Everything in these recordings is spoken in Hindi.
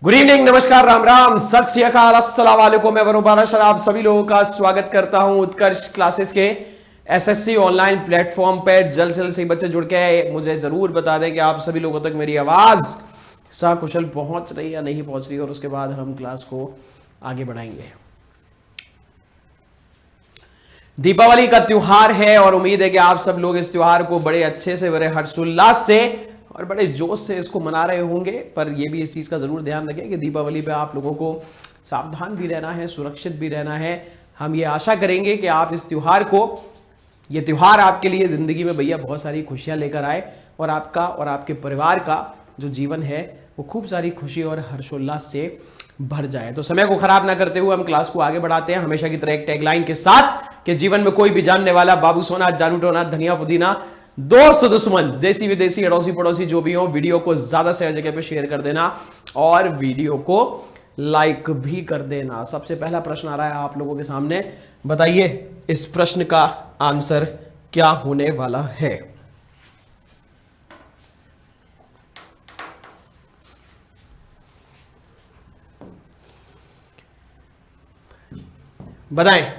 गुड इवनिंग, नमस्कार, राम राम, सत श्री अकाल, अस्सलाम वालेकुम। मैं वरुण बाराशर आप सभी लोगों का स्वागत करता हूं उत्कर्ष क्लासेस के एसएससी ऑनलाइन प्लेटफॉर्म पे। जल्द से जल्द सही बच्चे जुड़ के मुझे जरूर बता दें कि आप सभी लोगों तक मेरी आवाज सकुशल पहुंच रही या नहीं पहुंच रही, और उसके बाद हम क्लास को आगे बढ़ाएंगे। दीपावली का त्योहार है और उम्मीद है कि आप सब लोग इस त्योहार को बड़े अच्छे से, बड़े हर्षोल्लास से और बड़े जोश से इसको मना रहे होंगे। पर यह भी इस चीज का जरूर ध्यान रखें कि दीपावली पे आप लोगों को सावधान भी रहना है, सुरक्षित भी रहना है। हम ये आशा करेंगे कि आप इस त्योहार को, ये त्योहार आपके लिए जिंदगी में भैया बहुत सारी खुशियां लेकर आए और आपका और आपके परिवार का जो जीवन है वो खूब सारी खुशी और हर्षोल्लास से भर जाए। तो समय को खराब ना करते हुए हम क्लास को आगे बढ़ाते हैं, हमेशा की तरह एक टैगलाइन के साथ कि जीवन में कोई भी जानने वाला, बाबू सोना, जानू टोना, धनिया पुदीना, दोस्त दुश्मन, देसी विदेशी, अड़ोसी पड़ोसी जो भी हो, वीडियो को ज्यादा से जगह पे शेयर कर देना और वीडियो को लाइक भी कर देना। सबसे पहला प्रश्न आ रहा है आप लोगों के सामने, बताइए इस प्रश्न का आंसर क्या होने वाला है। बताएं।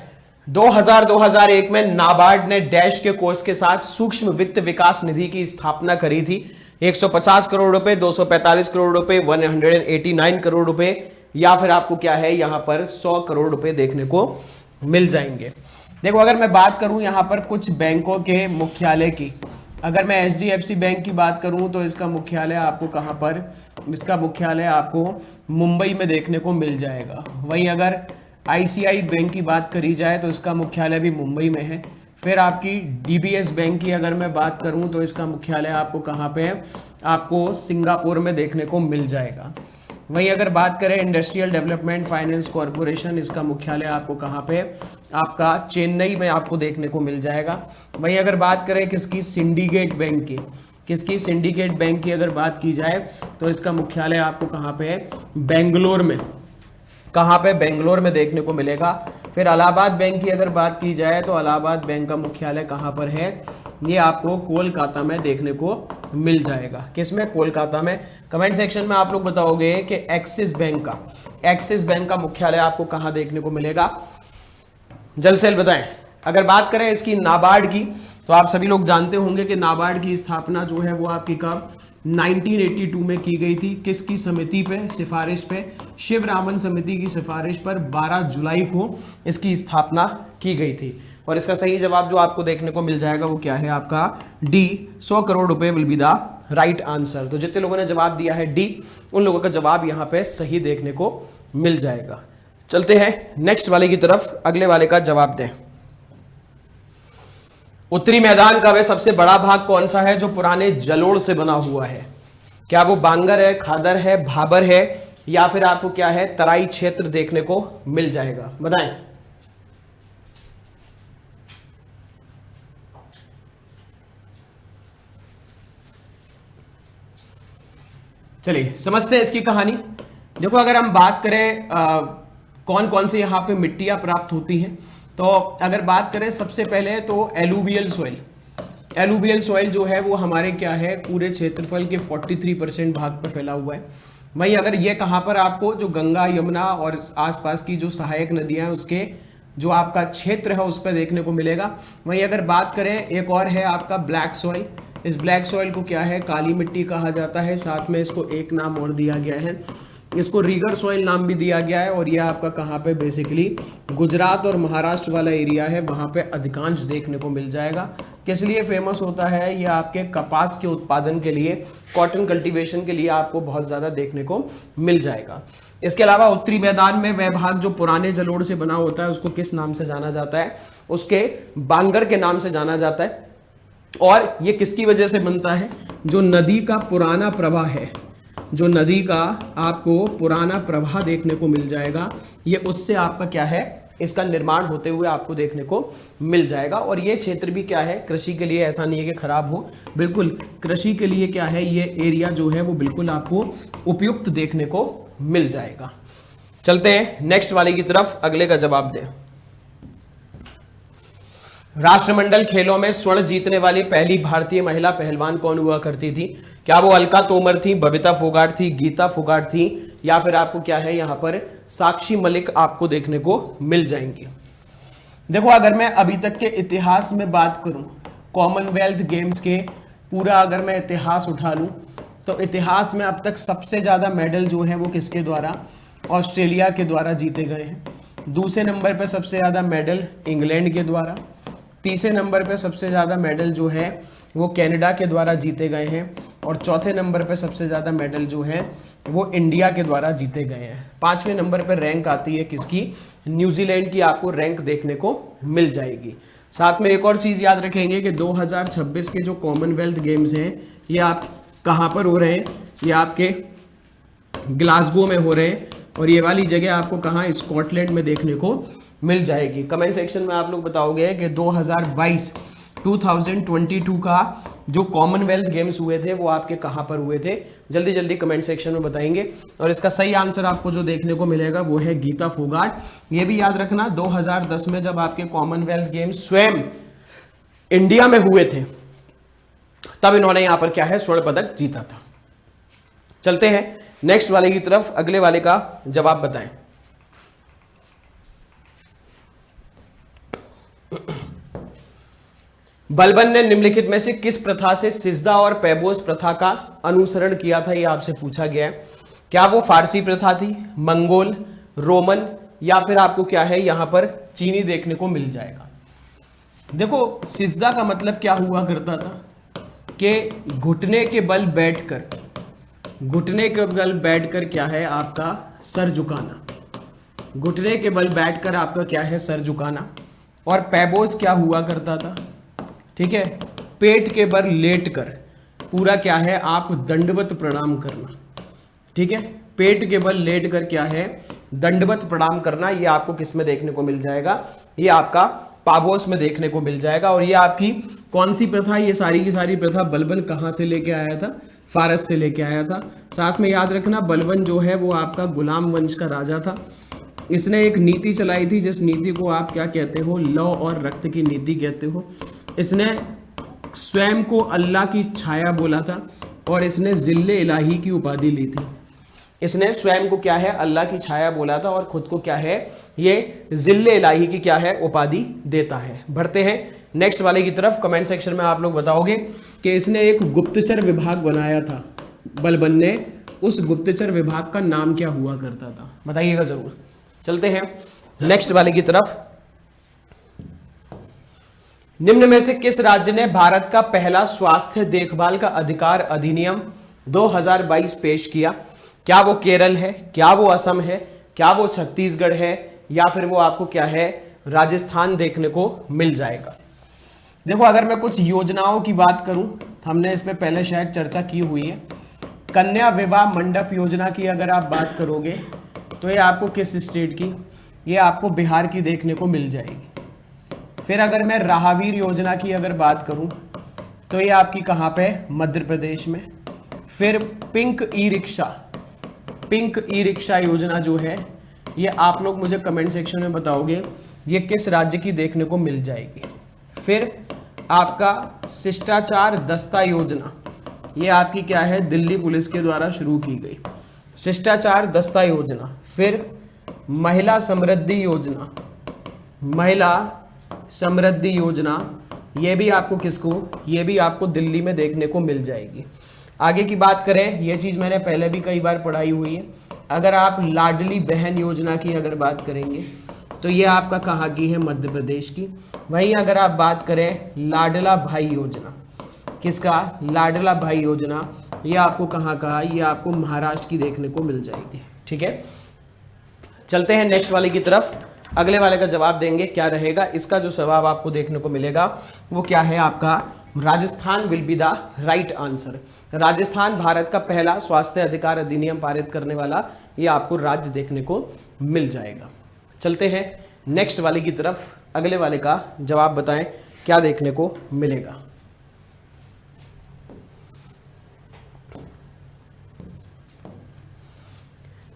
2001 में नाबार्ड ने डैश के कोर्स के साथ सूक्ष्म वित्त विकास निधि की स्थापना करी थी। 150 करोड़ रुपए, 245 करोड़ रुपए, 189 करोड़ रुपए, या फिर आपको क्या है यहां पर 100 करोड़ रुपए देखने को मिल जाएंगे। देखो, अगर मैं बात करूं यहां पर कुछ बैंकों के मुख्यालय की, अगर मैं HDFC बैंक की बात करूं तो इसका मुख्यालय आपको कहां पर, इसका मुख्यालय आपको मुंबई में देखने को मिल जाएगा। वहीं अगर ICI बैंक की बात करी जाए तो इसका मुख्यालय भी मुंबई में है। फिर आपकी DBS बैंक की अगर मैं बात करूं तो इसका मुख्यालय आपको कहां पे है, आपको सिंगापुर में देखने को मिल जाएगा। वहीं अगर बात करें इंडस्ट्रियल डेवलपमेंट फाइनेंस कॉरपोरेशन, इसका मुख्यालय आपको कहां पे, आपका चेन्नई में आपको देखने को मिल जाएगा। वहीं अगर बात करें किसकी, सिंडिकेट बैंक की, किसकी, सिंडिकेट बैंक की अगर बात की जाए तो इसका मुख्यालय आपको कहां पे है, बेंगलोर में। कहां पे, बेंगलोर में देखने को मिलेगा। फिर इलाहाबाद बैंक की अगर बात की जाए तो इलाहाबाद बैंक का मुख्यालय कहां पर है, ये आपको कोलकाता में देखने को मिल जाएगा। किसमें, कोलकाता में। कमेंट सेक्शन में आप लोग बताओगे कि एक्सिस बैंक का मुख्यालय आपको कहां देखने को मिलेगा, जल्द से जल्द बताएं। अगर बात करें इसकी नाबार्ड की तो आप सभी लोग जानते होंगे कि नाबार्ड की स्थापना जो है वो आपकी कब, 1982 में की गई थी। किसकी समिति पे, सिफारिश पे, शिवरामन समिति की सिफारिश पर 12 जुलाई को इसकी स्थापना की गई थी। और इसका सही जवाब जो आपको देखने को मिल जाएगा वो क्या है, आपका डी, 100 करोड़ रुपए will be the right answer. तो जितने लोगों ने जवाब दिया है डी, उन लोगों का जवाब यहाँ पे सही देखने को मिल जाएगा। चलते हैं नेक्स्ट वाले की तरफ, अगले वाले का जवाब दें। उत्तरी मैदान का वह सबसे बड़ा भाग कौन सा है जो पुराने जलोढ़ से बना हुआ है? क्या वो बांगर है, खादर है, भाबर है, या फिर आपको क्या है, तराई क्षेत्र देखने को मिल जाएगा? बताएं। चलिए समझते हैं इसकी कहानी। देखो, अगर हम बात करें कौन कौन से यहां पे मिट्टियां प्राप्त होती हैं, तो अगर बात करें सबसे पहले तो एलुवियल सॉइल जो है वो हमारे क्या है, पूरे क्षेत्रफल के 43% भाग पर फैला हुआ है। वहीं अगर ये कहाँ पर आपको, जो गंगा, यमुना और आसपास की जो सहायक नदियां हैं उसके जो आपका क्षेत्र है उस पर देखने को मिलेगा। वहीं अगर बात करें एक और है आपका ब्लैक सॉइल, इस ब्लैक सॉइल को क्या है, काली मिट्टी कहा जाता है। साथ में इसको एक नाम और दिया गया है, इसको रीगर सॉइल नाम भी दिया गया है। और यह आपका कहाँ पे, बेसिकली गुजरात और महाराष्ट्र वाला एरिया है, वहाँ पे अधिकांश देखने को मिल जाएगा। किस लिए फेमस होता है, यह आपके कपास के उत्पादन के लिए, कॉटन कल्टीवेशन के लिए आपको बहुत ज़्यादा देखने को मिल जाएगा। इसके अलावा उत्तरी मैदान में वह भाग जो पुराने जलोढ़ से बना होता है उसको किस नाम से जाना जाता है, उसके बांगर के नाम से जाना जाता है। और ये किसकी वजह से बनता है, जो नदी का पुराना प्रवाह है, जो नदी का आपको पुराना प्रवाह देखने को मिल जाएगा, ये उससे आपका क्या है, इसका निर्माण होते हुए आपको देखने को मिल जाएगा। और ये क्षेत्र भी क्या है, कृषि के लिए, ऐसा नहीं है कि खराब हो, बिल्कुल कृषि के लिए क्या है, ये एरिया जो है वो बिल्कुल आपको उपयुक्त देखने को मिल जाएगा। चलते हैं नेक्स्ट वाले की तरफ, अगले का जवाब दें। राष्ट्रमंडल खेलों में स्वर्ण जीतने वाली पहली भारतीय महिला पहलवान कौन हुआ करती थी? क्या वो अलका तोमर थी, बबीता फोगाट थी, गीता फोगाट थी, या फिर आपको क्या है यहाँ पर साक्षी मलिक आपको देखने को मिल जाएंगी। देखो अगर मैं अभी तक के इतिहास में बात करूं, कॉमनवेल्थ गेम्स के पूरा अगर मैं इतिहास उठा लूं, तो इतिहास में अब तक सबसे ज़्यादा मेडल जो है वो किसके द्वारा, ऑस्ट्रेलिया के द्वारा जीते गए हैं। दूसरे नंबर पर सबसे ज़्यादा मेडल इंग्लैंड के द्वारा, तीसरे नंबर पर सबसे ज़्यादा मेडल जो है वो कनाडा के द्वारा जीते गए हैं, और चौथे नंबर पर सबसे ज़्यादा मेडल जो है वो इंडिया के द्वारा जीते गए हैं। पांचवें नंबर पर रैंक आती है किसकी, न्यूजीलैंड की आपको रैंक देखने को मिल जाएगी। साथ में एक और चीज़ याद रखेंगे कि 2026 के जो कॉमनवेल्थ गेम्स हैं ये आप कहाँ पर हो रहे हैं, ये आपके ग्लासगो में हो रहे हैं, और ये वाली जगह आपको कहाँ, स्कॉटलैंड में देखने को मिल जाएगी। कमेंट सेक्शन में आप लोग बताओगे कि 2022 का जो कॉमनवेल्थ गेम्स हुए थे वो आपके कहाँ पर हुए थे, जल्दी जल्दी कमेंट सेक्शन में बताएंगे। और इसका सही आंसर आपको जो देखने को मिलेगा वो है गीता फोगाट। ये भी याद रखना 2010 में जब आपके कॉमनवेल्थ गेम्स स्वयं इंडिया में हुए थे तब इन्होंने यहां पर क्या है, स्वर्ण पदक जीता था। चलते हैं नेक्स्ट वाले की तरफ, अगले वाले का जवाब बताएं। बलबन ने निम्नलिखित में से किस प्रथा से सिजदा और पैबोस प्रथा का अनुसरण किया था, यह आपसे पूछा गया है। क्या वो फारसी प्रथा थी, मंगोल, रोमन, या फिर आपको क्या है यहां पर चीनी देखने को मिल जाएगा। देखो सिजदा का मतलब क्या हुआ करता था कि घुटने के बल बैठकर, घुटने के बल बैठकर क्या है आपका सर झुकाना, घुटने के बल बैठकर आपका क्या है सर झुकाना। और पैबोस क्या हुआ करता था, ठीक है, पेट के बल लेटकर पूरा क्या है आप दंडवत प्रणाम करना, ठीक है, पेट के बल लेटकर क्या है दंडवत प्रणाम करना। ये आपको किस में देखने को मिल जाएगा, ये आपका पाबोस में देखने को मिल जाएगा। और ये आपकी कौन सी प्रथा, ये सारी की सारी प्रथा बलबन कहाँ से लेके आया था, फारस से लेके आया था। साथ में याद रखना बलबन जो है वो आपका गुलाम वंश का राजा था। इसने एक नीति चलाई थी जिस नीति को आप क्या कहते हो, लौ और रक्त की नीति कहते हो। इसने स्वयं को अल्लाह की छाया बोला था और इसने जिल्ले इलाही की उपाधि ली थी। इसने स्वयं को क्या है अल्लाह की छाया बोला था और खुद को क्या है ये जिल्ले इलाही की क्या है उपाधि देता है। बढ़ते हैं नेक्स्ट वाले की तरफ। कमेंट सेक्शन में आप लोग बताओगे कि इसने एक गुप्तचर विभाग बनाया था बलबन ने, उस गुप्तचर विभाग का नाम क्या हुआ करता था, बताइएगा जरूर। चलते हैं नेक्स्ट वाले की तरफ। निम्न में से किस राज्य ने भारत का पहला स्वास्थ्य देखभाल का अधिकार अधिनियम 2022 पेश किया? क्या वो केरल है, क्या वो असम है, क्या वो छत्तीसगढ़ है, या फिर वो आपको क्या है राजस्थान देखने को मिल जाएगा। देखो अगर मैं कुछ योजनाओं की बात करूं, हमने इसमें पहले शायद चर्चा की हुई है। कन्या विवाह मंडप योजना की अगर आप बात करोगे तो ये आपको किस स्टेट की, ये आपको बिहार की देखने को मिल जाएगी। फिर अगर मैं राहवीर योजना की अगर बात करूं तो ये आपकी कहाँ पे, मध्य प्रदेश में। फिर पिंक ई रिक्शा योजना जो है ये आप लोग मुझे कमेंट सेक्शन में बताओगे ये किस राज्य की देखने को मिल जाएगी। फिर आपका शिष्टाचार दस्ता योजना, ये आपकी क्या है दिल्ली पुलिस के द्वारा शुरू की गई शिष्टाचार दस्ता योजना। फिर महिला समृद्धि योजना, महिला समृद्धि योजना, ये भी आपको किसको, ये भी आपको दिल्ली में देखने को मिल जाएगी। आगे की बात करें, ये चीज़ मैंने पहले भी कई बार पढ़ाई हुई है। अगर आप लाडली बहन योजना की अगर बात करेंगे तो ये आपका कहाँ की है, मध्य प्रदेश की। वहीं अगर आप बात करें लाडला भाई योजना, किसका, लाडला भाई योजना, ये आपको कहाँ का, ये आपको महाराष्ट्र की देखने को मिल जाएगी। ठीक है, चलते हैं नेक्स्ट वाले की तरफ। अगले वाले का जवाब देंगे क्या रहेगा, इसका जो जवाब आपको देखने को मिलेगा वो क्या है आपका, Rajasthan will be the right answer. Rajasthan Bharat का पहला स्वास्थ्य अधिकार अधिनियम पारित करने वाला ये आपको राज्य देखने को मिल जाएगा। चलते हैं नेक्स्ट वाले की तरफ। अगले वाले का जवाब बताएं क्या देखने को मिलेगा।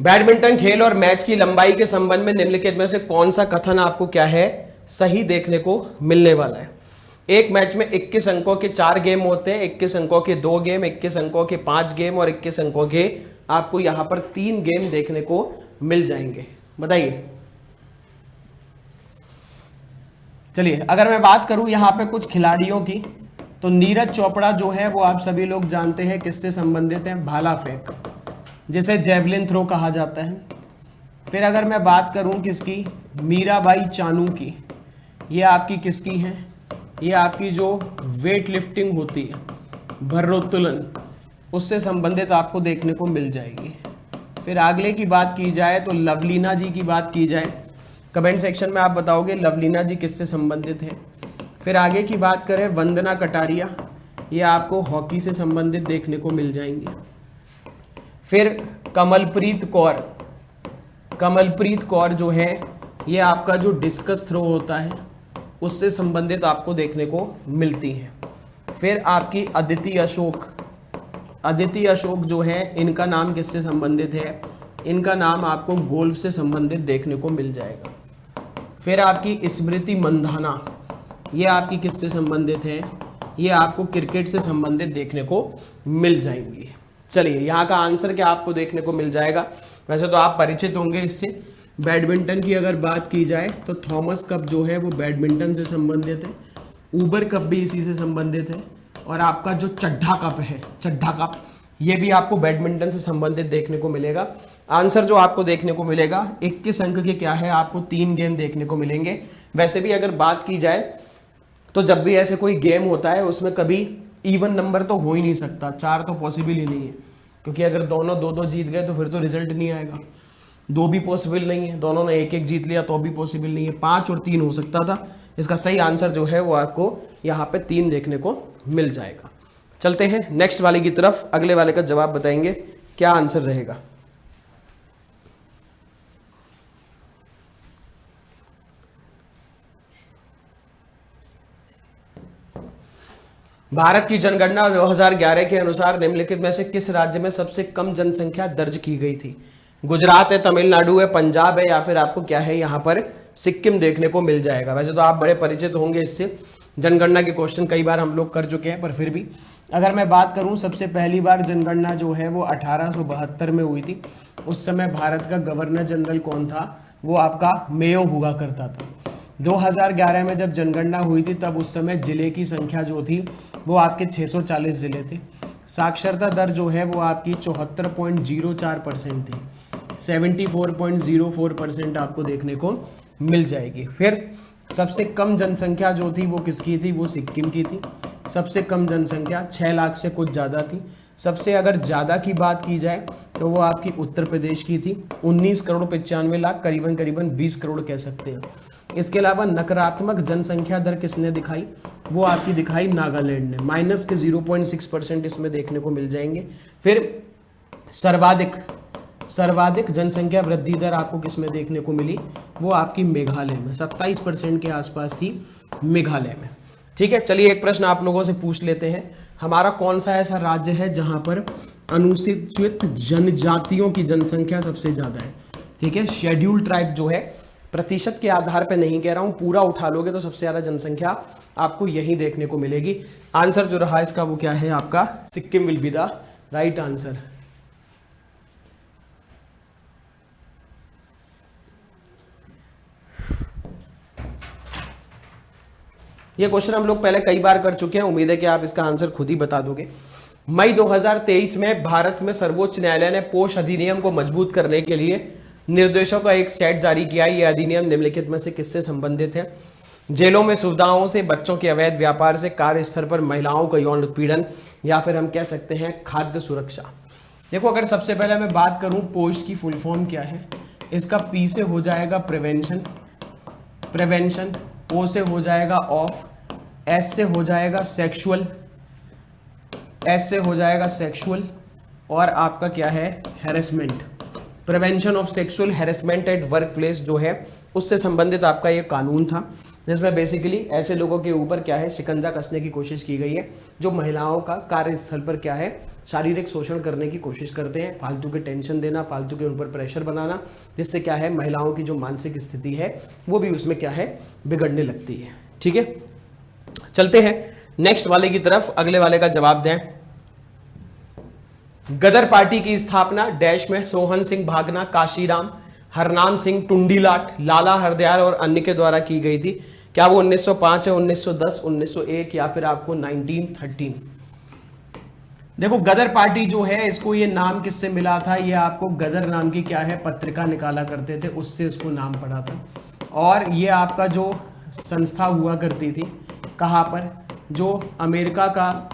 बैडमिंटन खेल और मैच की लंबाई के संबंध में निम्नलिखित में से कौन सा कथन आपको क्या है सही देखने को मिलने वाला है। एक मैच में 21 अंकों के 4 गेम होते हैं, 21 अंकों के 2 गेम, 21 अंकों के 5 गेम और 21 अंकों के आपको यहां पर 3 गेम देखने को मिल जाएंगे। बताइए। चलिए, अगर मैं बात करूं यहां पे कुछ खिलाड़ियों की, तो नीरज चोपड़ा जो है वो आप सभी लोग जानते हैं किससे संबंधित है, भाला फेंक, जिसे जेवलिन थ्रो कहा जाता है। फिर अगर मैं बात करूं किसकी, मीराबाई चानू की, ये आपकी किसकी है, ये आपकी जो वेट लिफ्टिंग होती है, भारोत्तोलन, उससे संबंधित आपको देखने को मिल जाएगी। फिर अगले की बात की जाए तो लवलीना जी की बात की जाए, कमेंट सेक्शन में आप बताओगे लवलीना जी किससे संबंधित है। फिर आगे की बात करें वंदना कटारिया, ये आपको हॉकी से संबंधित देखने को मिल जाएंगे। फिर कमलप्रीत कौर, कमलप्रीत कौर जो है ये आपका जो डिस्कस थ्रो होता है उससे संबंधित आपको देखने को मिलती है। फिर आपकी अदिति अशोक, अदिति अशोक जो है इनका नाम किससे संबंधित है, इनका नाम आपको गोल्फ से संबंधित देखने को मिल जाएगा। फिर आपकी स्मृति मंधाना, ये आपकी किससे संबंधित है, ये आपको क्रिकेट से संबंधित देखने को मिल जाएंगी। चलिए, यहाँ का आंसर क्या आपको देखने को मिल जाएगा, वैसे तो आप परिचित होंगे इससे। बैडमिंटन की अगर बात की जाए तो थॉमस कप जो है वो बैडमिंटन से संबंधित है, ऊबर कप भी इसी से संबंधित है, और आपका जो चड्ढा कप है, चड्ढा कप, ये भी आपको बैडमिंटन से संबंधित देखने को मिलेगा। आंसर जो आपको देखने को मिलेगा 21 अंक के क्या है, आपको 3 गेम देखने को मिलेंगे। वैसे भी अगर बात की जाए तो जब भी ऐसे कोई गेम होता है उसमें कभी इवन नंबर तो हो ही नहीं सकता, 4 तो पॉसिबल ही नहीं है, क्योंकि अगर दोनों 2-2 जीत गए तो फिर तो रिजल्ट नहीं आएगा। 2 भी पॉसिबल नहीं है, दोनों ने 1-1 जीत लिया तो भी पॉसिबल नहीं है, 5 और 3 हो सकता था। इसका सही आंसर जो है वो आपको यहाँ पे 3 देखने को मिल जाएगा। चलते हैं नेक्स्ट वाले की तरफ, अगले वाले का जवाब बताएंगे क्या आंसर रहेगा। भारत की जनगणना 2011 के अनुसार निम्नलिखित में से किस राज्य में सबसे कम जनसंख्या दर्ज की गई थी। गुजरात है, तमिलनाडु है, पंजाब है, या फिर आपको क्या है यहाँ पर सिक्किम देखने को मिल जाएगा। वैसे तो आप बड़े परिचित होंगे इससे, जनगणना के क्वेश्चन कई बार हम लोग कर चुके हैं, पर फिर भी अगर मैं बात करूं सबसे पहली बार जनगणना जो है वो 1872 में हुई थी। उस समय भारत का गवर्नर जनरल कौन था, वो आपका मेयो हुआ करता था। 2011 में जब जनगणना हुई थी तब उस समय जिले की संख्या जो थी वो आपके 640 जिले थे। साक्षरता दर जो है वो आपकी 74.04% थी, 74.04% आपको देखने को मिल जाएगी। फिर सबसे कम जनसंख्या जो थी वो किसकी थी, वो सिक्किम की थी। सबसे कम जनसंख्या 6 लाख से कुछ ज़्यादा थी। सबसे अगर ज़्यादा की बात की जाए तो वो आपकी उत्तर प्रदेश की थी, 19 करोड़ 95 लाख, करीबन 20 करोड़ कह सकते हैं। इसके अलावा नकारात्मक जनसंख्या दर किसने दिखाई, वो आपकी दिखाई नागालैंड ने, माइनस के 0.6% इसमें देखने को मिल जाएंगे। फिर सर्वाधिक जनसंख्या वृद्धि दर आपको किसमें देखने को मिली, वो आपकी मेघालय में, 27% के आसपास थी मेघालय में। ठीक है, चलिए एक प्रश्न आप लोगों से पूछ लेते हैं, हमारा कौन सा ऐसा राज्य है जहां पर अनुसूचित जनजातियों की जनसंख्या सबसे ज्यादा है। ठीक है, शेड्यूल ट्राइब जो है, प्रतिशत के आधार पर नहीं कह रहा हूं, पूरा उठा लोगे तो सबसे ज्यादा जनसंख्या आपको यही देखने को मिलेगी। आंसर जो रहा इसका वो क्या है आपका, Sikkim will be the right answer. ये क्वेश्चन हम लोग पहले कई बार कर चुके हैं, उम्मीद है कि आप इसका आंसर खुद ही बता दोगे। मई 2023 में भारत में सर्वोच्च न्यायालय ने पोश अधिनियम को मजबूत करने के लिए निर्देशों का एक सेट जारी किया। यह अधिनियम निम्नलिखित में से किससे संबंधित है। जेलों में सुविधाओं से, बच्चों के अवैध व्यापार से, कार्यस्थल पर महिलाओं का यौन उत्पीड़न, या फिर हम कह सकते हैं खाद्य सुरक्षा। देखो, अगर सबसे पहले मैं बात करूं पोश की फुल फॉर्म क्या है, इसका पी से हो जाएगा प्रिवेंशन, ओ से हो जाएगा ऑफ, एस से हो जाएगा सेक्सुअल, और आपका क्या है harassment. Prevention of sexual harassment at work place जो है उससे संबंधित आपका ये कानून था। जिसमें बेसिकली ऐसे लोगों के ऊपर क्या है, शिकंजा कसने की कोशिश की गई है जो महिलाओं का कार्यस्थल पर क्या है, शारीरिक शोषण करने की कोशिश करते हैं, फालतू के टेंशन देना, फालतू के उन पर प्रेशर बनाना, जिससे क्या है महिलाओं की जो मानसिक स्थिति है वो भी उसमें क्या है, बिगड़ने लगती है। ठीक है, चलते हैं नेक्स्ट वाले की तरफ, अगले वाले का जवाब दें। गदर पार्टी की स्थापना डैश में सोहन सिंह भागना, काशीराम, हरनाम सिंह टुंडीलाट, लाला हरदयाल और अन्य के द्वारा की गई थी। क्या वो 1905 है, 1910, 1901 या फिर आपको 1913? देखो गदर पार्टी जो है इसको ये नाम किससे मिला था, ये आपको गदर नाम की क्या है पत्रिका निकाला करते थे, उससे इसको नाम पड़ा था। और ये आपका जो संस्था हुआ करती थी कहाँ पर, जो अमेरिका का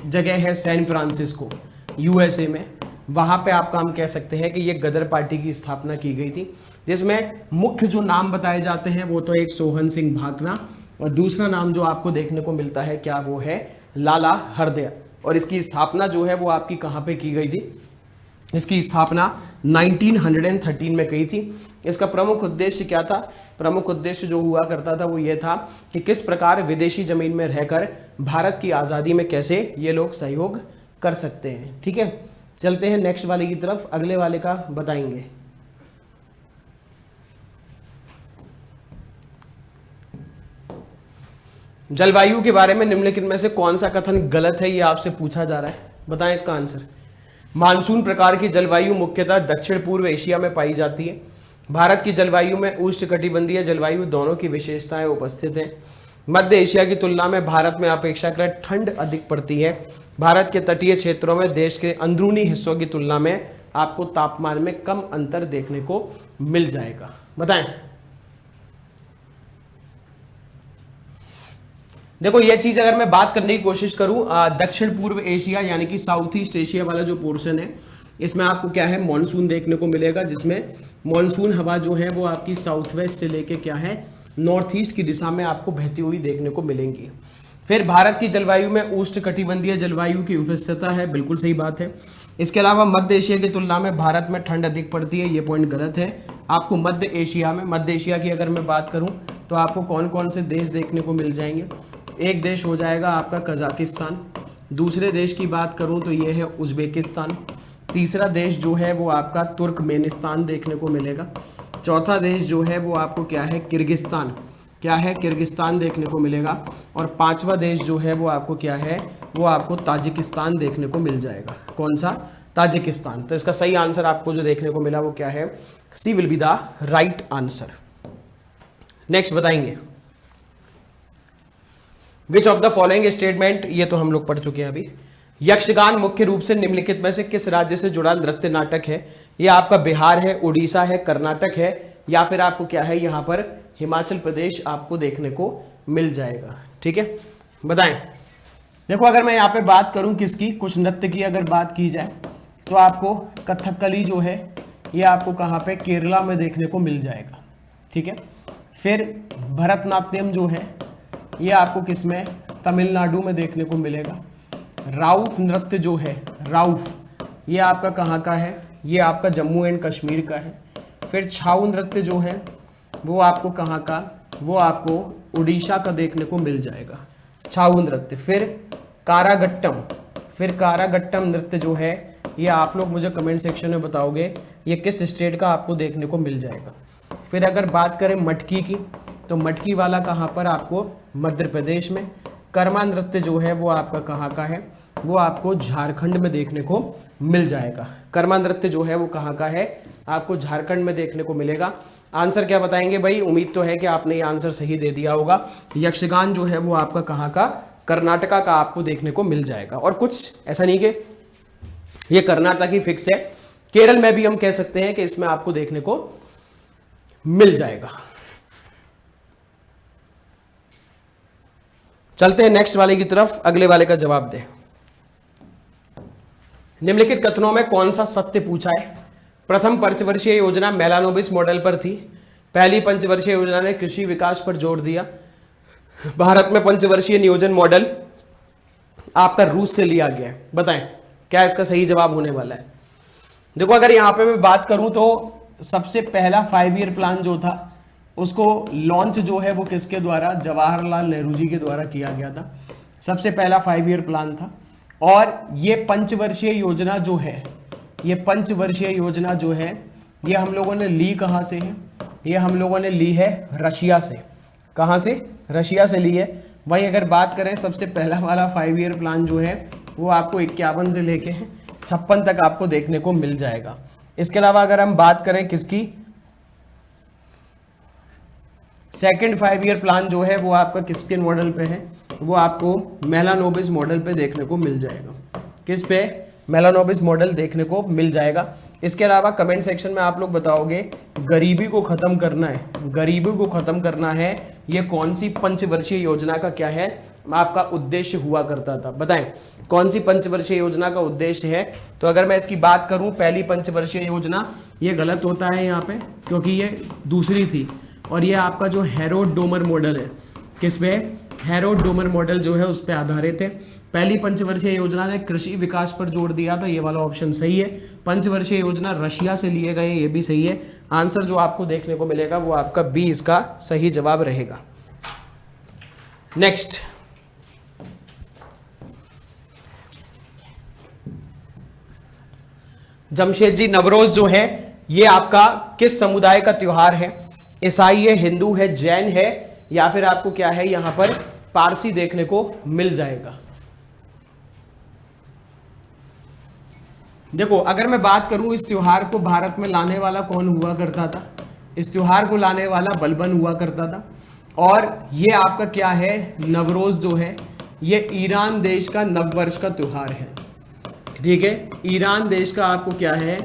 जगह है सैन फ्रांसिस्को यूएसए में, वहाँ पे आपका हम कह सकते हैं कि ये गदर पार्टी की स्थापना की गई थी, जिसमें मुख्य जो नाम बताए जाते हैं वो तो एक सोहन सिंह भागना और दूसरा नाम जो आपको देखने को मिलता है क्या, वो है लाला हरदयाल। और इसकी स्थापना जो है वो आपकी कहाँ पे की गई थी, इसकी स्थापना 1913 में की थी। इसका प्रमुख उद्देश्य क्या था, प्रमुख उद्देश्य जो हुआ करता था वो ये था कि किस प्रकार विदेशी जमीन में रहकर भारत की आज़ादी में कैसे ये लोग सहयोग कर सकते हैं। ठीक है, चलते हैं नेक्स्ट वाले की तरफ, अगले वाले का बताएंगे। जलवायु के बारे में निम्नलिखित में से कौन सा कथन गलत है, ये आपसे पूछा जा रहा है, बताएं इसका आंसर। मानसून प्रकार की जलवायु मुख्यतः दक्षिण पूर्व एशिया में पाई जाती है। भारत की जलवायु में उष्णकटिबंधीय जलवायु दोनों की विशेषताएं उपस्थित हैं। मध्य एशिया की तुलना में भारत में अपेक्षाकृत ठंड अधिक पड़ती है। भारत के तटीय क्षेत्रों में देश के अंदरूनी हिस्सों की तुलना में आपको तापमान में कम अंतर देखने को मिल जाएगा। बताएं। देखो ये चीज अगर मैं बात करने की कोशिश करूं, दक्षिण पूर्व एशिया यानी कि साउथ ईस्ट एशिया वाला जो पोर्शन है, इसमें आपको क्या है मॉनसून देखने को मिलेगा, जिसमें मॉनसून हवा जो है वो आपकी साउथ वेस्ट से लेके क्या है नॉर्थ ईस्ट की दिशा में आपको बहती हुई देखने को मिलेंगी। फिर भारत की जलवायु में उष्णकटिबंधीय जलवायु की उपस्थिति है, बिल्कुल सही बात है। इसके अलावा मध्य एशिया की तुलना में भारत में ठंड अधिक पड़ती है, ये पॉइंट गलत है। आपको मध्य एशिया की अगर मैं बात करूं तो आपको कौन कौन से देश देखने को मिल जाएंगे। एक देश हो जाएगा आपका कजाकिस्तान, दूसरे देश की बात करूं तो ये है उज्बेकिस्तान, तीसरा देश जो है वो आपका तुर्कमेनिस्तान देखने को मिलेगा, चौथा देश जो है वो आपको क्या है किर्गिस्तान देखने को मिलेगा, और पांचवा देश जो है वो आपको क्या है, वो आपको ताजिकिस्तान देखने को मिल जाएगा। कौन सा? ताजिकिस्तान। तो इसका सही आंसर आपको जो देखने को मिला वो क्या है, C will be the right answer. Next बताएंगे, which of the following statement, ये तो हम लोग पढ़ चुके हैं अभी। यक्षगान मुख्य रूप से निम्नलिखित में से किस राज्य से जुड़ा नृत्य नाटक है? ये आपका बिहार है, उड़ीसा है, कर्नाटक है, या फिर आपको क्या है यहाँ पर हिमाचल प्रदेश आपको देखने को मिल जाएगा। ठीक है, बताएं। देखो अगर मैं यहाँ पे बात करूं किसकी, कुछ नृत्य की अगर बात की जाए तो आपको कथकली जो है ये आपको कहाँ पे केरला में देखने को मिल जाएगा। ठीक है, फिर भरतनाट्यम जो है ये आपको किसमें, तमिलनाडु में देखने को मिलेगा। राउफ नृत्य जो है, राउफ ये आपका कहाँ का है, ये आपका जम्मू एंड कश्मीर का है। फिर छाऊ नृत्य जो है वो आपको कहाँ का, वो आपको उड़ीसा का देखने को मिल जाएगा, छाऊ नृत्य। फिर कारागट्टम नृत्य जो है ये आप लोग मुझे कमेंट सेक्शन में बताओगे ये किस स्टेट का आपको देखने को मिल जाएगा। फिर अगर बात करें मटकी की तो मटकी वाला कहाँ पर, आपको मध्य प्रदेश में। कर्मा नृत्य जो है वो आपका कहाँ का है, वो आपको झारखंड में देखने को मिल जाएगा। कर्मा नृत्य जो है वो कहाँ का है, आपको झारखंड में देखने को मिलेगा। आंसर क्या बताएंगे भाई, उम्मीद तो है कि आपने ये आंसर सही दे दिया होगा। यक्षगान जो है वो आपका कहाँ का, कर्नाटका का आपको देखने को मिल जाएगा। और कुछ ऐसा नहीं कि ये कर्नाटक ही फिक्स है, केरल में भी हम कह सकते हैं कि इसमें आपको देखने को मिल जाएगा। चलते हैं नेक्स्ट वाले की तरफ, अगले वाले का जवाब दें। निम्नलिखित कथनों में कौन सा सत्य पूछा है? प्रथम पंचवर्षीय योजना मेलानोबिस मॉडल पर थी। पहली पंचवर्षीय योजना ने कृषि विकास पर जोर दिया। भारत में पंचवर्षीय नियोजन मॉडल आपका रूस से लिया गया है। बताएं क्या इसका सही जवाब होने वाला है। देखो अगर यहां पे मैं बात करूं तो सबसे पहला 5 ईयर प्लान जो था उसको लॉन्च जो है वो किसके द्वारा, जवाहरलाल नेहरू जी के द्वारा किया गया था। सबसे पहला 5 ईयर प्लान था। और ये पंचवर्षीय योजना जो है, ये पंचवर्षीय योजना जो है, ये हम लोगों ने ली कहाँ से है, ये हम लोगों ने ली है रशिया से। कहाँ से, रशिया से ली है। वहीं अगर बात करें सबसे पहला वाला 5 ईयर प्लान जो है वो आपको 51 से लेके 56 तक आपको देखने को मिल जाएगा। इसके अलावा अगर हम बात करें किसकी, सेकंड 5 ईयर प्लान जो है वो आपका किसके मॉडल पे है, वो आपको मेलानोबिस मॉडल पे देखने को मिल जाएगा। किस पे, मेलानोबिस मॉडल देखने को मिल जाएगा। इसके अलावा कमेंट सेक्शन में आप लोग बताओगे गरीबी को खत्म करना है, गरीबी को खत्म करना है, ये कौन सी पंचवर्षीय योजना का क्या है आपका उद्देश्य हुआ करता था, बताएं कौन सी पंचवर्षीय योजना का उद्देश्य है। तो अगर मैं इसकी बात करूं, पहली पंचवर्षीय योजना, ये गलत होता है यहाँ पे क्योंकि ये दूसरी थी। और ये आपका जो हेरोड डोमर मॉडल है, किस पे, हेरोड डोमर मॉडल जो है उस पर आधारित है। पहली पंचवर्षीय योजना ने कृषि विकास पर जोर दिया था, ये वाला ऑप्शन सही है। पंचवर्षीय योजना रशिया से लिए गए, ये भी सही है। आंसर जो आपको देखने को मिलेगा वो आपका बी इसका सही जवाब रहेगा। नेक्स्ट, जमशेद जी, नवरोज जो है ये आपका किस समुदाय का त्योहार है, ईसाई है, हिंदू है, जैन है, या फिर आपको क्या है यहां पर पारसी देखने को मिल जाएगा। देखो अगर मैं बात करूं इस त्योहार को भारत में लाने वाला कौन हुआ करता था, इस त्योहार को लाने वाला बलबन हुआ करता था। और ये आपका क्या है, नवरोज जो है ये ईरान देश का नववर्ष का त्योहार है। ठीक है, ईरान देश का आपको क्या है,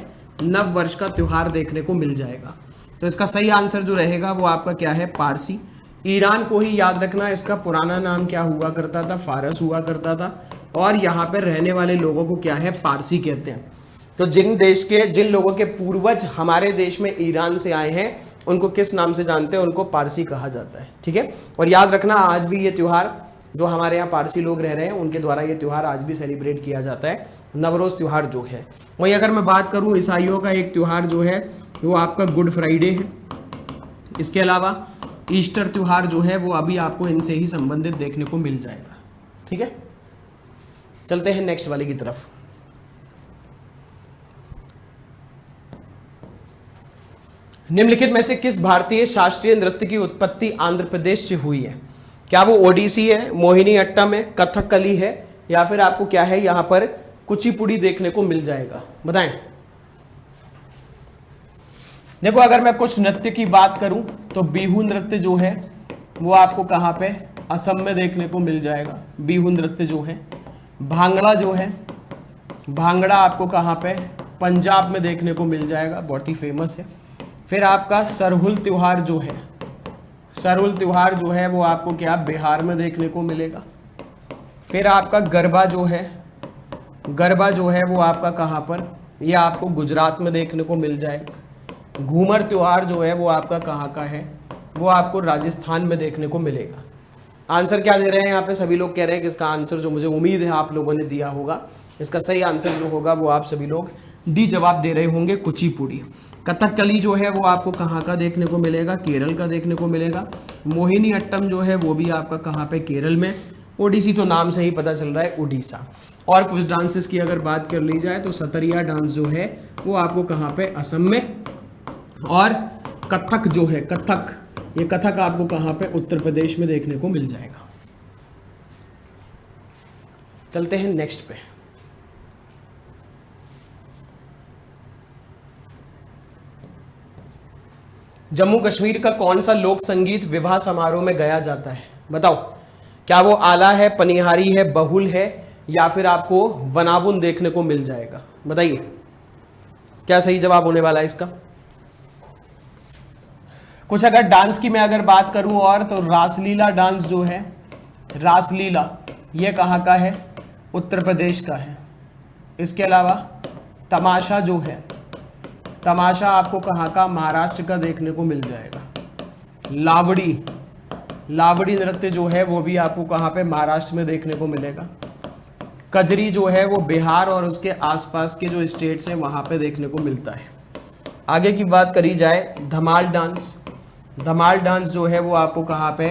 नववर्ष का त्योहार देखने को मिल जाएगा। तो इसका सही आंसर जो रहेगा वो आपका क्या है, पारसी। ईरान को ही याद रखना, इसका पुराना नाम क्या हुआ करता था, फारस हुआ करता था। और यहाँ पर रहने वाले लोगों को क्या है, पारसी कहते हैं। तो जिन लोगों के पूर्वज हमारे देश में ईरान से आए हैं उनको किस नाम से जानते हैं, उनको पारसी कहा जाता है। ठीक है, और याद रखना आज भी ये त्योहार जो हमारे यहाँ पारसी लोग रह रहे हैं उनके द्वारा ये त्यौहार आज भी सेलिब्रेट किया जाता है, नवरोज त्यौहार जो है। वहीं अगर मैं बात करूँ ईसाइयों का एक त्यौहार जो है वो आपका गुड फ्राइडे है। इसके अलावा ईस्टर त्यौहार जो है वो अभी आपको इनसे ही संबंधित देखने को मिल जाएगा। ठीक है, चलते हैं नेक्स्ट वाले की तरफ। निम्नलिखित में से किस भारतीय शास्त्रीय नृत्य की उत्पत्ति आंध्र प्रदेश से हुई है? क्या वो ओडिसी है, मोहिनी अट्टम है, कथकली है, या फिर आपको क्या है यहां पर कुचिपुड़ी देखने को मिल जाएगा, बताएं। देखो अगर मैं कुछ नृत्य की बात करूं तो बिहू नृत्य जो है वो आपको कहां पे, असम में देखने को मिल जाएगा। बिहू नृत्य जो है, भांगड़ा जो है, भांगड़ा आपको कहां पे, पंजाब में देखने को मिल जाएगा, बहुत ही फेमस है। फिर आपका सरहुल त्योहार जो है, सरहुल त्योहार जो है वो आपको क्या बिहार में देखने को मिलेगा। फिर आपका गरबा जो है, गरबा जो है वो आपका कहाँ पर, ये आपको गुजरात में देखने को मिल जाएगा। घूमर त्योहार जो है वो आपका कहाँ का है, वो आपको राजस्थान में देखने को मिलेगा। आंसर क्या दे रहे हैं यहाँ पे, सभी लोग कह रहे हैं कि इसका आंसर जो मुझे उम्मीद है आप लोगों ने दिया होगा, इसका सही आंसर जो होगा वो आप सभी लोग डी जवाब दे रहे होंगे, कुचिपुड़ी। कथकली जो है वो आपको कहाँ का देखने को मिलेगा, केरल का देखने को मिलेगा। मोहिनी अट्टम जो है वो भी आपका कहाँ पे, केरल में। ओडिसी तो नाम से ही पता चल रहा है, उड़ीसा। और कुछ डांसेस की अगर बात कर ली जाए तो सतरिया डांस जो है वो आपको कहाँ पे, असम में। और कथक जो है, कथक, ये कथक आपको कहाँ पे, उत्तर प्रदेश में देखने को मिल जाएगा। चलते हैं नेक्स्ट पे। जम्मू कश्मीर का कौन सा लोक संगीत विवाह समारोह में गाया जाता है, बताओ। क्या वो आला है, पनिहारी है, बहुल है, या फिर आपको वनाबुन देखने को मिल जाएगा, बताइए क्या सही जवाब होने वाला है इसका। कुछ अगर डांस की मैं अगर बात करूं और तो रासलीला डांस जो है, रासलीला ये कहाँ का है, उत्तर प्रदेश का है। इसके अलावा तमाशा जो है, तमाशा आपको कहाँ का, महाराष्ट्र का देखने को मिल जाएगा। लावड़ी, लावड़ी नृत्य जो है वो भी आपको कहाँ पे, महाराष्ट्र में देखने को मिलेगा। कजरी जो है वो बिहार और उसके आसपास के जो स्टेट्स हैं वहाँ पे देखने को मिलता है। आगे की बात करी जाए, धमाल डांस, धमाल डांस जो है वो आपको कहाँ पे,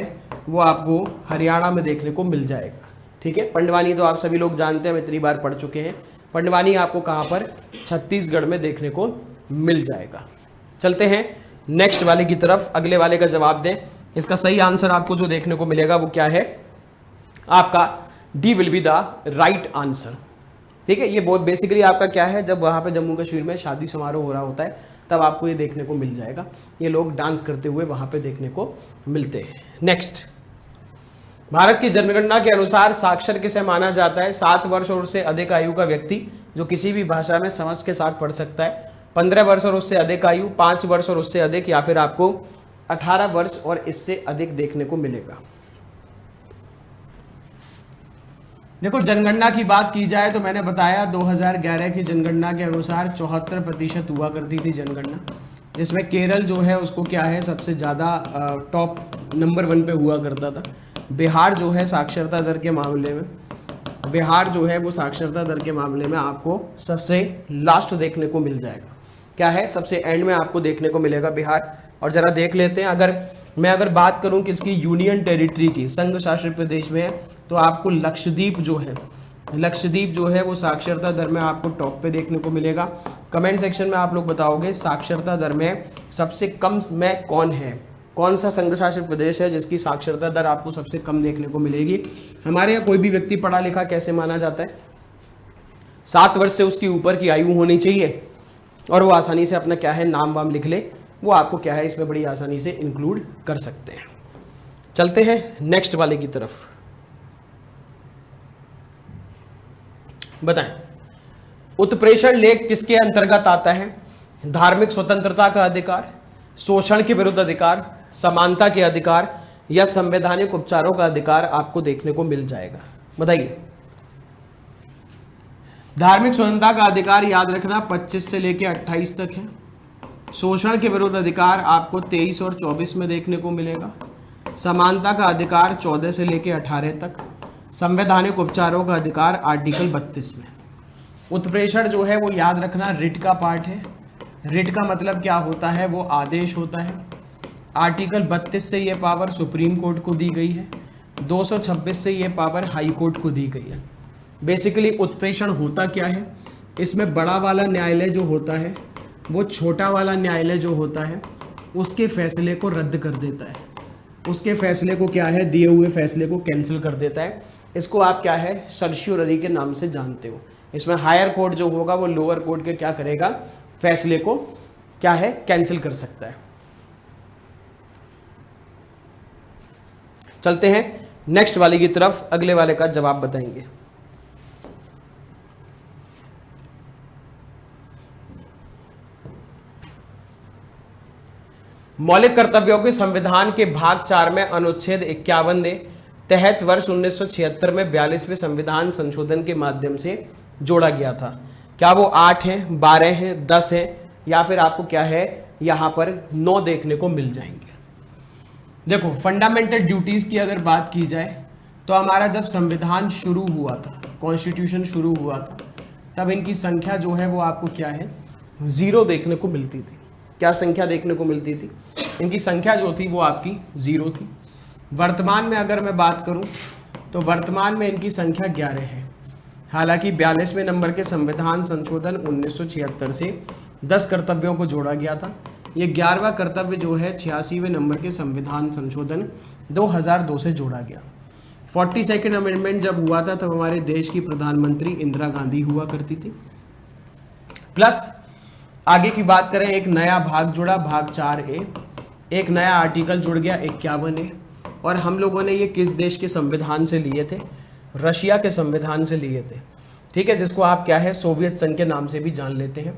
वो आपको हरियाणा में देखने को मिल जाएगा। ठीक है, पंडवानी तो आप सभी लोग जानते हैं, हम इतनी बार पढ़ चुके हैं। पंडवानी आपको कहाँ पर, छत्तीसगढ़ में देखने को मिल जाएगा। चलते हैं नेक्स्ट वाले की तरफ, अगले वाले का जवाब दें। इसका सही आंसर आपको जो देखने को मिलेगा वो क्या है, आपका D will be the right answer. ठीक है, ये बहुत बेसिकली आपका क्या है, जब वहाँ पे जम्मू कश्मीर में शादी समारोह हो रहा होता है तब आपको ये देखने को मिल जाएगा, ये लोग डांस करते हुए वहाँ पे देखने को मिलते हैं। नेक्स्ट, भारत की जनगणना के अनुसार साक्षर किसे माना जाता है? 7 वर्ष और उससे अधिक आयु का व्यक्ति जो किसी भी भाषा में समझ के साथ पढ़ सकता है, 15 वर्ष और उससे अधिक आयु, 5 वर्ष और उससे अधिक, या फिर आपको 18 वर्ष और इससे अधिक देखने को मिलेगा। देखो, जनगणना की बात की जाए तो मैंने बताया 2011 की जनगणना के अनुसार 74% हुआ करती थी जनगणना, जिसमें केरल जो है उसको क्या है, सबसे ज़्यादा टॉप नंबर 1 पे हुआ करता था। बिहार जो है साक्षरता दर के मामले में, बिहार जो है वो साक्षरता दर के मामले में आपको सबसे लास्ट देखने को मिल जाएगा। क्या है, सबसे एंड में आपको देखने को मिलेगा बिहार। और ज़रा देख लेते हैं, अगर बात करूं किसकी, यूनियन टेरिटरी की, संघ शासित प्रदेश में है, तो आपको लक्षद्वीप जो है वो साक्षरता दर में आपको टॉप पे देखने को मिलेगा। कमेंट सेक्शन में आप लोग बताओगे साक्षरता दर में सबसे कम में कौन है, कौन सा संघ शासित प्रदेश है जिसकी साक्षरता दर आपको सबसे कम देखने को मिलेगी। हमारे यहाँ कोई भी व्यक्ति पढ़ा लिखा कैसे माना जाता है, 7 वर्ष से उसकी ऊपर की आयु होनी चाहिए और वो आसानी से अपना क्या है नाम वाम लिख ले, वो आपको क्या है इसमें बड़ी आसानी से इंक्लूड कर सकते हैं। चलते हैं नेक्स्ट वाले की तरफ। बताएं, उत्प्रेषण लेख किसके अंतर्गत आता है? धार्मिक स्वतंत्रता का अधिकार, शोषण के विरुद्ध अधिकार, समानता के अधिकार, या संवैधानिक उपचारों का अधिकार आपको देखने को मिल जाएगा। बताइए। धार्मिक स्वतंत्रता का अधिकार याद रखना 25 से लेकर 28 तक है। शोषण के विरुद्ध अधिकार आपको 23 और 24 में देखने को मिलेगा। समानता का अधिकार 14 से लेकर 18 तक। संवैधानिक उपचारों का अधिकार आर्टिकल 32 में। उत्प्रेषण जो है वो याद रखना रिट का पार्ट है। रिट का मतलब क्या होता है, वो आदेश होता है। आर्टिकल 32 से ये पावर सुप्रीम कोर्ट को दी गई है, 226 से ये पावर हाई कोर्ट को दी गई है। बेसिकली उत्प्रेषण होता क्या है, इसमें बड़ा वाला न्यायालय जो होता है वो छोटा वाला न्यायालय जो होता है उसके फैसले को रद्द कर देता है, उसके फैसले को क्या है, दिए हुए फैसले को कैंसिल कर देता है। इसको आप क्या है सर्शियोररी के नाम से जानते हो। इसमें हायर कोर्ट जो होगा वो लोअर कोर्ट के क्या करेगा, फैसले को क्या है कैंसिल कर सकता है। चलते हैं नेक्स्ट वाले की तरफ, अगले वाले का जवाब बताएंगे। मौलिक कर्तव्यों के संविधान के भाग 4 में अनुच्छेद 51 के तहत वर्ष 1976 में 42वें संविधान संशोधन के माध्यम से जोड़ा गया था। क्या वो 8 है, 12 है, 10 है, या फिर आपको क्या है यहाँ पर 9 देखने को मिल जाएंगे। देखो, फंडामेंटल ड्यूटीज की अगर बात की जाए तो हमारा जब संविधान शुरू हुआ था, कॉन्स्टिट्यूशन शुरू हुआ था, तब इनकी संख्या जो है वो आपको क्या है 0 देखने को मिलती थी। क्या संख्या देखने को मिलती थी, इनकी संख्या जो थी वो आपकी 0 थी। वर्तमान में अगर मैं बात करूं तो वर्तमान में इनकी संख्या 11 है। हालांकि 42वें नंबर के संविधान संशोधन 1976 से 10 कर्तव्यों को जोड़ा गया था। ये 11वां कर्तव्य जो है 86वें नंबर के संविधान संशोधन 2002 से जोड़ा गया। 42nd अमेंडमेंट जब हुआ था तब हमारे देश की प्रधानमंत्री इंदिरा गांधी हुआ करती थी। प्लस आगे की बात करें, एक नया भाग जुड़ा, भाग 4A, एक नया आर्टिकल जुड़ गया 51A। और हम लोगों ने ये किस देश के संविधान से लिए थे, रशिया के संविधान से लिए थे। ठीक है, जिसको आप क्या है सोवियत संघ के नाम से भी जान लेते हैं।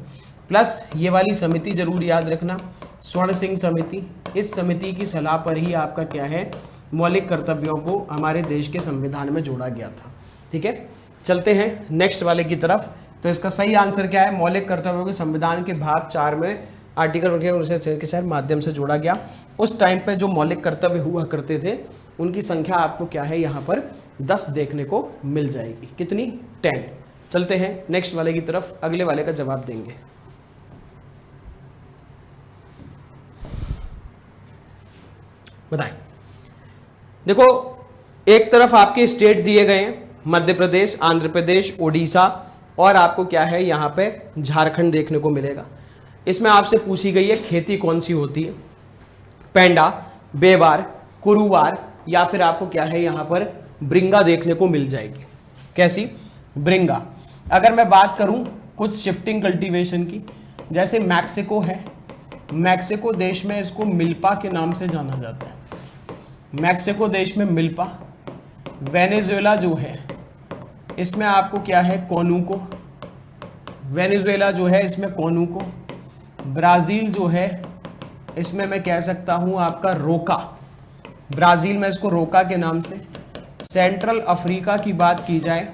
प्लस ये वाली समिति जरूर याद रखना, स्वर्ण सिंह समिति। इस समिति की सलाह पर ही आपका क्या है मौलिक कर्तव्यों को हमारे देश के संविधान में जोड़ा गया था। ठीक है, चलते हैं नेक्स्ट वाले की तरफ। तो इसका सही आंसर क्या है, मौलिक कर्तव्यों के संविधान के भाग 4 में आर्टिकल के माध्यम से जोड़ा गया। उस टाइम पे जो मौलिक कर्तव्य हुआ करते थे उनकी संख्या आपको क्या है यहाँ पर 10 देखने को मिल जाएगी। कितनी, 10। चलते हैं नेक्स्ट वाले की तरफ, अगले वाले का जवाब देंगे। देखो, एक तरफ आपके स्टेट दिए गए हैं, मध्य प्रदेश, आंध्र प्रदेश, उड़ीसा, और आपको क्या है यहाँ पे झारखंड देखने को मिलेगा। इसमें आपसे पूछी गई है खेती कौन सी होती है, पेंडा, बेवार, कुरुवार, या फिर आपको क्या है यहाँ पर ब्रिंगा देखने को मिल जाएगी। कैसी? ब्रिंगा। अगर मैं बात करूं कुछ शिफ्टिंग कल्टीवेशन की, जैसे मैक्सिको है, मैक्सिको देश में इसको मिल्पा के नाम से जाना जाता है। मैक्सिको देश में मिल्पा। वेनेजुएला जो है इसमें आपको क्या है, कोनुको। वेनेजुएला जो है इसमें कोनुको। ब्राजील जो है इसमें मैं कह सकता हूं आपका रोका, ब्राजील में इसको रोका के नाम से। सेंट्रल अफ्रीका की बात की जाए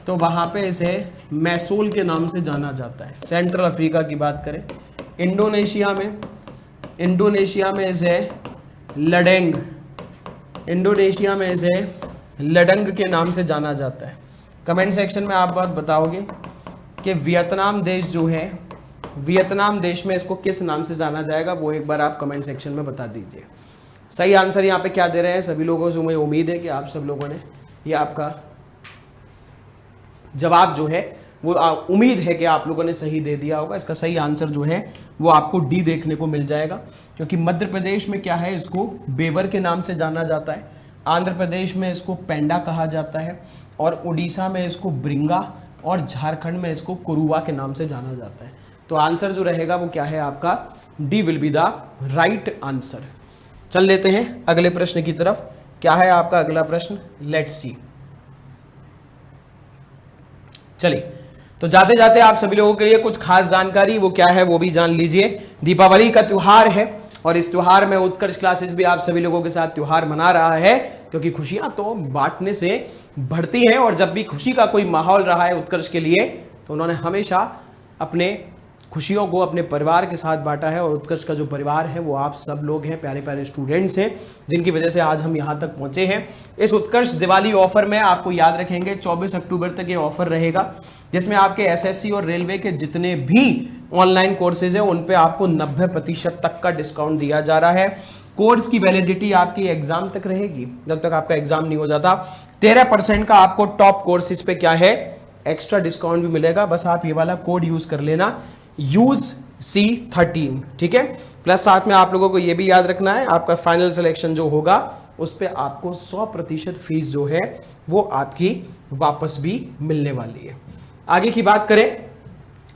तो वहां पे इसे मैसूल के नाम से जाना जाता है, सेंट्रल अफ्रीका की बात करें। इंडोनेशिया में इसे लडेंग, इंडोनेशिया में इसे लडंग के नाम से जाना जाता है। कमेंट सेक्शन में आप बात बताओगे कि वियतनाम देश जो है, वियतनाम देश में इसको किस नाम से जाना जाएगा, वो एक बार आप कमेंट सेक्शन में बता दीजिए। सही आंसर यहाँ पे क्या दे रहे हैं सभी लोगों से, मुझे उम्मीद है कि आप सब लोगों ने ये आपका जवाब जो है वो उम्मीद है कि आप लोगों ने सही दे दिया होगा। इसका सही आंसर जो है वो आपको डी देखने को मिल जाएगा, क्योंकि मध्य प्रदेश में क्या है, इसको बेवर के नाम से जाना जाता है, आंध्र प्रदेश में इसको पेंडा कहा जाता है, और उड़ीसा में इसको ब्रिंगा, और झारखंड में इसको कुरुवा के नाम से जाना जाता है। तो आंसर जो रहेगा वो क्या है आपका, D will be the right answer. चल लेते हैं अगले प्रश्न की तरफ। क्या है आपका अगला प्रश्न, लेट्स सी। चलिए, तो जाते जाते आप सभी लोगों के लिए कुछ खास जानकारी वो क्या है वो भी जान लीजिए। दीपावली का त्योहार है, और इस त्योहार में उत्कर्ष क्लासेस भी आप सभी लोगों के साथ त्योहार मना रहा है, क्योंकि खुशियां तो बांटने से बढ़ती हैं, और जब भी खुशी का कोई माहौल रहा है उत्कर्ष के लिए तो उन्होंने हमेशा अपने खुशियों को अपने परिवार के साथ बांटा है। और उत्कर्ष का जो परिवार है वो आप सब लोग हैं, प्यारे प्यारे स्टूडेंट्स हैं, जिनकी वजह से आज हम यहाँ तक पहुँचे हैं। इस उत्कर्ष दिवाली ऑफर में आपको याद रखेंगे 24 अक्टूबर तक ये ऑफर रहेगा, जिसमें आपके एसएससी और रेलवे के जितने भी ऑनलाइन कोर्सेज हैं उन पे आपको 90% तक का डिस्काउंट दिया जा रहा है। कोर्स की वैलिडिटी आपकी एग्जाम तक रहेगी, जब तक आपका एग्जाम नहीं हो जाता। 13% का आपको टॉप कोर्सेज पे क्या है, एक्स्ट्रा डिस्काउंट भी मिलेगा। बस आप ये वाला कोड यूज कर लेना, यूज C13, ठीक है। प्लस साथ में आप लोगों को ये भी याद रखना है, आपका फाइनल सिलेक्शन जो होगा उस पर आपको 100% फीस जो है वो आपकी वापस भी मिलने वाली है। आगे की बात करें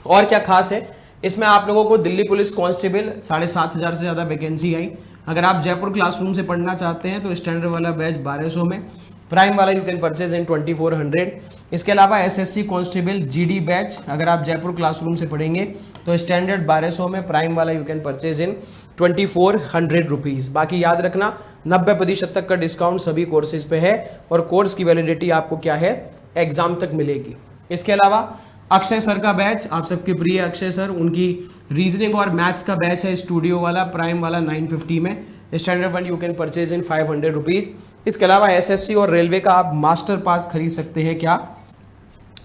और क्या खास है, इसमें आप लोगों को दिल्ली पुलिस कांस्टेबल 7,500 से ज़्यादा वैकेंसी आई। अगर आप जयपुर क्लासरूम से पढ़ना चाहते हैं तो स्टैंडर्ड वाला बैच 1200 में, प्राइम वाला यू कैन परचेज इन 2400। इसके अलावा एसएससी कांस्टेबल जीडी बैच अगर आप जयपुर क्लासरूम से पढ़ेंगे तो स्टैंडर्ड 1200 में, प्राइम वाला you can purchase in 2400 rupees. बाकी याद रखना 90% तक का डिस्काउंट सभी कोर्सेज पे है, और कोर्स की वैलिडिटी आपको क्या है, एग्जाम तक मिलेगी। इसके अलावा अक्षय सर का बैच, आप सबके प्रिय अक्षय सर, उनकी रीजनिंग और मैथ्स का बैच है स्टूडियो वाला, प्राइम वाला 950 में, standard 1 you can purchase in 500 rupees. इसके अलावा एसएससी और रेलवे का आप मास्टर पास खरीद सकते हैं क्या,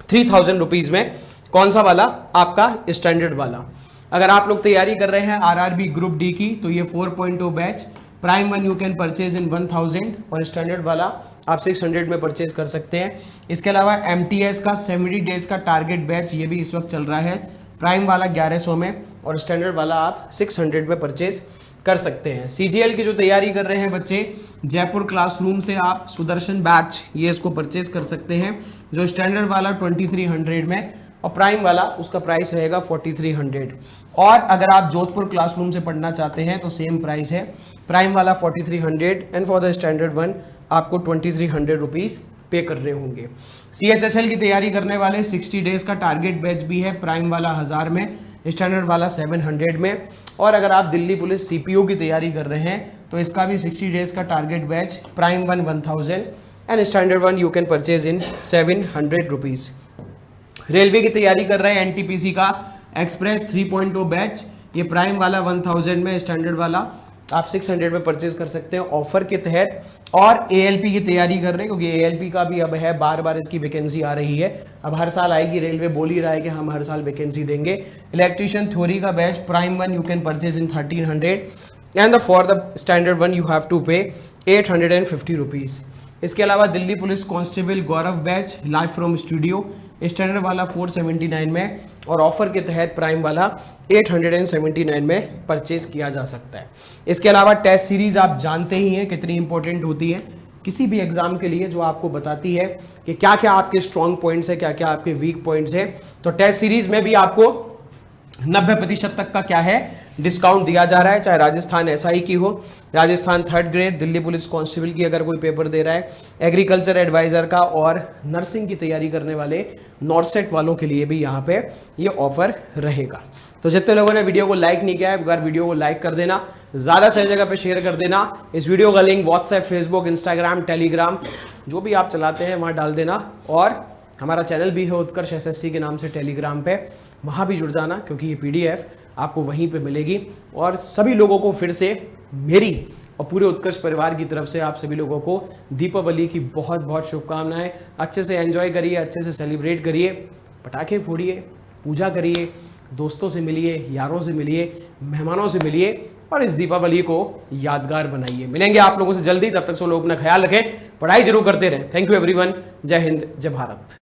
3000 रुपीज़ में। कौन सा वाला, आपका स्टैंडर्ड वाला। अगर आप लोग तैयारी कर रहे हैं आरआरबी ग्रुप डी की तो ये 4.0 batch, prime 1 you can purchase इन 1000, और स्टैंडर्ड वाला आप 600 में परचेज कर सकते हैं। इसके अलावा एमटीएस का 70 डेज का टारगेट बैच ये भी इस वक्त चल रहा है, प्राइम वाला 1100 में, और स्टैंडर्ड वाला आप 600 में परचेज कर सकते हैं। सीजीएल की जो तैयारी कर रहे हैं बच्चे, जयपुर क्लासरूम से आप सुदर्शन बैच ये इसको परचेज कर सकते हैं, जो स्टैंडर्ड वाला 2300 में और प्राइम वाला उसका प्राइस रहेगा 4300। और अगर आप जोधपुर क्लासरूम से पढ़ना चाहते हैं तो सेम प्राइस है, प्राइम वाला 4300 and for the standard one आपको 2300 रुपीज़ पे कर रहे होंगे। सीएचएसएल की तैयारी करने वाले 60 डेज का टारगेट बैच भी है, प्राइम वाला 1000 में, स्टैंडर्ड वाला 700 में। और अगर आप दिल्ली पुलिस सीपीओ की तैयारी कर रहे हैं तो इसका भी 60 डेज का target batch, prime 1000 and standard 1 you can purchase in 700 rupees. Railway की तैयारी कर रहे हैं एनटीपीसी का एक्सप्रेस 3.0 बैच, ये प्राइम वाला 1000 में, स्टैंडर्ड वाला आप 600 में परचेज कर सकते हैं ऑफर के तहत। और एएलपी की तैयारी कर रहे हैं, क्योंकि एएलपी का भी अब है, बार बार इसकी वैकेंसी आ रही है, अब हर साल आएगी, रेलवे बोल ही रहा है कि हम हर साल वैकेंसी देंगे। इलेक्ट्रीशियन थ्योरी का batch, prime 1 you can purchase in 1300, and the for the standard one you have to pay 850 rupees. इसके अलावा Delhi police constable Gaurav batch live from studio standard वाला 479 में और ऑफर के तहत प्राइम वाला 879 में परचेज किया जा सकता है। इसके अलावा टेस्ट सीरीज आप जानते ही हैं कितनी इंपॉर्टेंट होती है किसी भी एग्जाम के लिए, जो आपको बताती है कि क्या क्या आपके स्ट्रॉन्ग पॉइंट्स है, क्या क्या आपके वीक पॉइंट्स है। तो टेस्ट सीरीज में भी आपको 90% तक का क्या है डिस्काउंट दिया जा रहा है, चाहे राजस्थान एसआई की हो, Rajasthan 3rd grade, Delhi police constable की अगर कोई पेपर दे रहा है, एग्रीकल्चर एडवाइजर का और नर्सिंग की तैयारी करने वाले नॉर्सेट वालों के लिए भी यहाँ पे ये ऑफर रहेगा। तो जितने लोगों ने वीडियो को लाइक नहीं किया है, एक बार वीडियो को लाइक कर देना, ज़्यादा सही जगह पे शेयर कर देना। इस वीडियो का link WhatsApp, Facebook, Instagram, Telegram जो भी आप चलाते हैं वहाँ डाल देना। और हमारा चैनल भी है उत्कर्ष एसएससी के नाम से टेलीग्राम पे, वहाँ भी जुड़ जाना क्योंकि ये PDF आपको वहीं पे मिलेगी। और सभी लोगों को फिर से मेरी और पूरे उत्कर्ष परिवार की तरफ से आप सभी लोगों को दीपावली की बहुत बहुत शुभकामनाएं। अच्छे से एंजॉय करिए, अच्छे से सेलिब्रेट करिए, पटाखे फोड़िए, पूजा करिए, दोस्तों से मिलिए, यारों से मिलिए, मेहमानों से मिलिए और इस दीपावली को यादगार बनाइए। मिलेंगे आप लोगों से जल्दी, तब तक सब लोग अपना ख्याल रखें, पढ़ाई जरूर करते रहें। थैंक यू एवरीवन, जय हिंद, जय भारत।